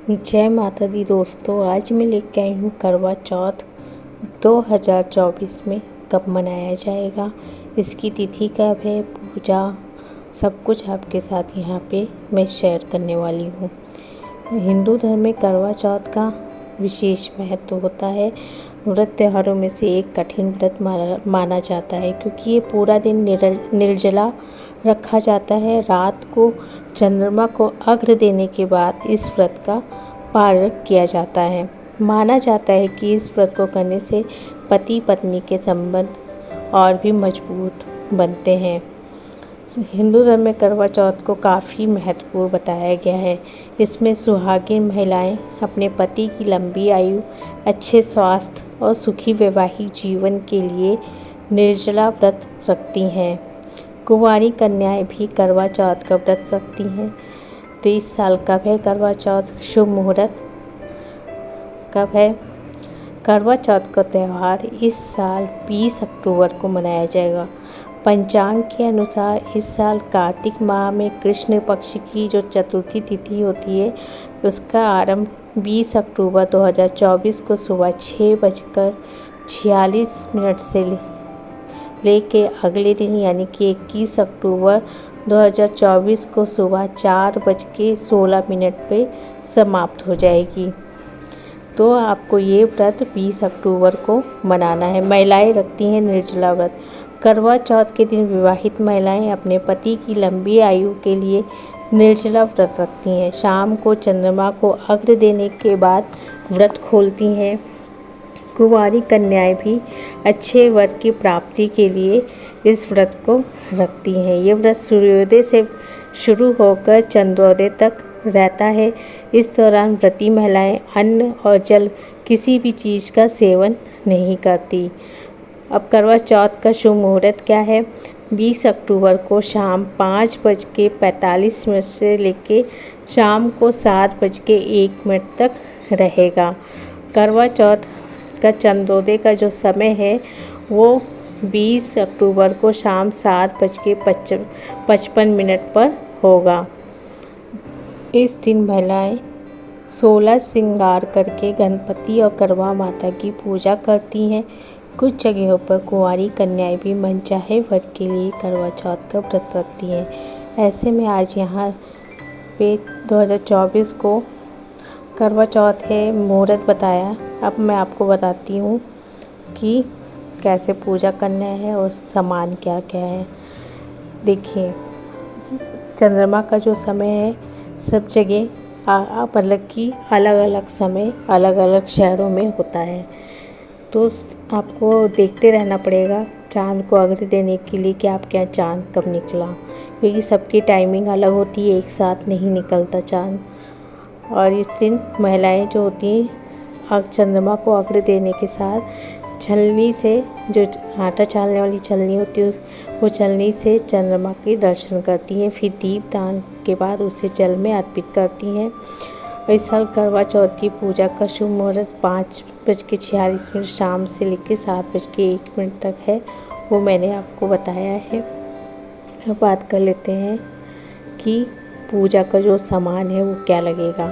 जय माता दी दोस्तों, आज मैं लेके आई हूँ करवा चौथ 2024 में कब मनाया जाएगा, इसकी तिथि कब है, पूजा, सब कुछ आपके साथ यहाँ पे मैं शेयर करने वाली हूँ। हिंदू धर्म में करवा चौथ का विशेष महत्व होता है। व्रत त्योहारों में से एक कठिन व्रत माना जाता है, क्योंकि ये पूरा दिन निर्जला रखा जाता है। रात को चंद्रमा को अर्घ्य देने के बाद इस व्रत का पारण किया जाता है। माना जाता है कि इस व्रत को करने से पति पत्नी के संबंध और भी मजबूत बनते हैं। हिंदू धर्म में करवा चौथ को काफ़ी महत्वपूर्ण बताया गया है। इसमें सुहागिन महिलाएं अपने पति की लंबी आयु, अच्छे स्वास्थ्य और सुखी वैवाहिक जीवन के लिए निर्जला व्रत रखती हैं। कुंवारी कन्याएं भी करवा चौथ का व्रत रखती हैं। तो इस साल कब है करवा चौथ, शुभ मुहूर्त कब है? करवा चौथ का त्यौहार इस साल 20 अक्टूबर को मनाया जाएगा। पंचांग के अनुसार इस साल कार्तिक माह में कृष्ण पक्ष की जो चतुर्थी तिथि होती है, उसका आरंभ 20 अक्टूबर 2024 को सुबह 6:46 से लेके अगले दिन यानी कि 21 अक्टूबर 2024 को सुबह 4:16 पे समाप्त हो जाएगी। तो आपको ये व्रत 20 अक्टूबर को मनाना है। महिलाएं रखती हैं निर्जला व्रत। करवा चौथ के दिन विवाहित महिलाएं अपने पति की लंबी आयु के लिए निर्जला व्रत रखती हैं। शाम को चंद्रमा को अर्घ्य देने के बाद व्रत खोलती हैं। कुंवारी कन्याएं भी अच्छे वर की प्राप्ति के लिए इस व्रत को रखती हैं। ये व्रत सूर्योदय से शुरू होकर चंद्रोदय तक रहता है। इस दौरान व्रती महिलाएं अन्न और जल किसी भी चीज़ का सेवन नहीं करती। अब करवा चौथ का शुभ मुहूर्त क्या है? 20 अक्टूबर को शाम 5:45 से लेके शाम को 7:01 तक रहेगा। करवा चौथ का चंद्रोदय का जो समय है वो 20 अक्टूबर को शाम 7:55 पर होगा। इस दिन महिलाएं 16 श्रृंगार करके गणपति और करवा माता की पूजा करती हैं। कुछ जगहों पर कुंवारी कन्याएं भी मनचाहे वर के लिए करवा चौथ का व्रत रखती हैं। ऐसे में आज यहाँ पे 2024 को करवा चौथ है, मुहूर्त बताया। अब मैं आपको बताती हूँ कि कैसे पूजा करना है और सामान क्या क्या है। देखिए, चंद्रमा का जो समय है सब जगह मतलब कि अलग अलग समय अलग अलग शहरों में होता है। तो आपको देखते रहना पड़ेगा चाँद को अर्घ्य देने के लिए कि आपके यहाँ चाँद कब निकला, क्योंकि सबकी टाइमिंग अलग होती है, एक साथ नहीं निकलता चाँद। और इस दिन महिलाएं जो होती हैं चंद्रमा को अर्घ्य देने के साथ छलनी से, जो आटा छानने वाली छलनी होती है, वो छलनी से चंद्रमा के दर्शन करती हैं। फिर दीपदान के बाद उसे जल में अर्पित करती हैं। इस साल करवा चौथ की पूजा का शुभ मुहूर्त 5:46 शाम से लेकर 7:01 तक है, वो मैंने आपको बताया है। अब बात कर लेते हैं कि पूजा का जो सामान है वो क्या लगेगा।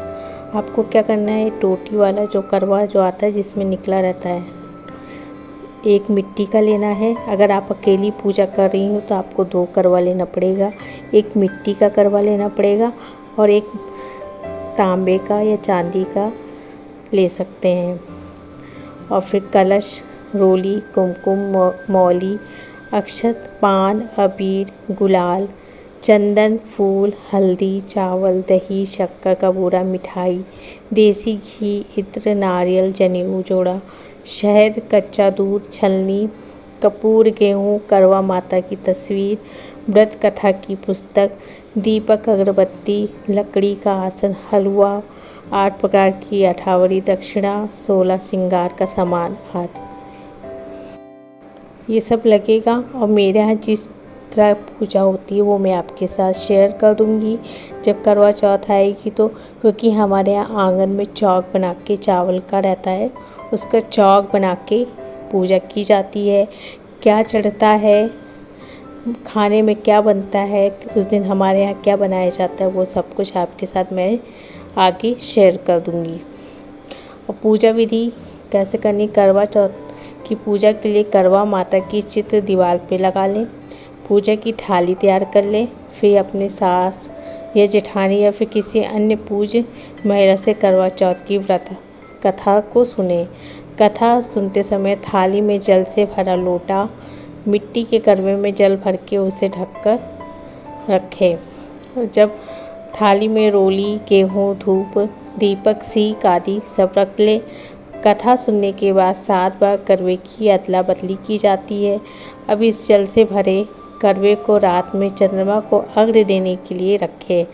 आपको क्या करना है, टोटी वाला जो करवा जो आता है जिसमें निकला रहता है, एक मिट्टी का लेना है। अगर आप अकेली पूजा कर रही हो तो आपको 2 करवा लेना पड़ेगा। एक मिट्टी का करवा लेना पड़ेगा और एक तांबे का या चांदी का ले सकते हैं। और फिर कलश, रोली, कुमकुम, मौली, अक्षत, पान, अबीर, गुलाल, चंदन, फूल, हल्दी, चावल, दही, शक्कर का बूरा, मिठाई, देसी घी, इत्र, नारियल, जनेऊ जोड़ा, शहद, कच्चा दूध, छलनी, कपूर, गेहूँ, करवा माता की तस्वीर, व्रत कथा की पुस्तक, दीपक, अगरबत्ती, लकड़ी का आसन, हलवा, 8 प्रकार की अठावरी, दक्षिणा, 16 श्रृंगार का सामान आदि ये सब लगेगा। और मेरे यहाँ जिस तरह पूजा होती है वो मैं आपके साथ शेयर कर दूँगी जब करवा चौथ आएगी। तो क्योंकि हमारे यहाँ आंगन में चौक बना के चावल का रहता है, उसका चौक बना के पूजा की जाती है। क्या चढ़ता है, खाने में क्या बनता है, उस दिन हमारे यहाँ क्या बनाया जाता है, वो सब कुछ आपके साथ मैं आगे शेयर कर दूँगी। और पूजा विधि कैसे करनी, करवा चौथ की पूजा के लिए करवा माता की चित्र दीवार पे लगा लें। पूजा की थाली तैयार कर लें। फिर अपने सास या जेठानी या फिर किसी अन्य पूज्य महिला से करवा चौथ की व्रत कथा को सुने। कथा सुनते समय थाली में जल से भरा लोटा मिट्टी के करवे में जल भर के उसे ढककर रखें। जब थाली में रोली, गेहूँ, धूप, दीपक, सीख आदि सब रख लें। कथा सुनने के बाद 7 बार करवे की अदला बदली की जाती है। अब इस जल से भरे करवे को रात में चंद्रमा को अर्घ्य देने के लिए रखें।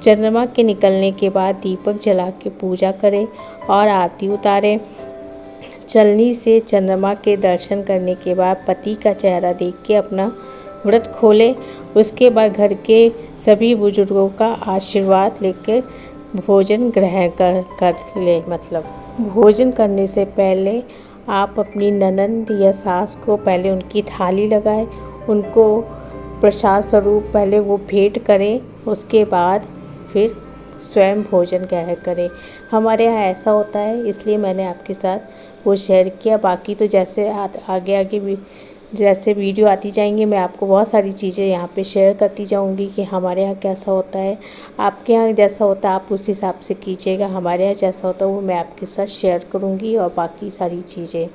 चंद्रमा के निकलने के बाद दीपक जला के पूजा करें और आरती उतारें। चलनी से चंद्रमा के दर्शन करने के बाद पति का चेहरा देख के अपना व्रत खोलें। उसके बाद घर के सभी बुजुर्गों का आशीर्वाद लेकर भोजन ग्रहण कर ले। मतलब भोजन करने से पहले आप अपनी ननंद या सास को पहले उनकी थाली लगाएं, उनको प्रसाद स्वरूप पहले वो भेंट करें, उसके बाद फिर स्वयं भोजन ग्रहण करें। हमारे यहाँ ऐसा होता है, इसलिए मैंने आपके साथ वो शेयर किया। बाकी तो जैसे आगे भी जैसे वीडियो आती जाएंगी मैं आपको बहुत सारी चीज़ें यहाँ पे शेयर करती जाऊँगी कि हमारे यहाँ कैसा होता है। आपके यहाँ जैसा होता है आप उस हिसाब से कीजिएगा। हमारे यहाँ जैसा होता है वो मैं आपके साथ शेयर करूँगी और बाकी सारी चीज़ें।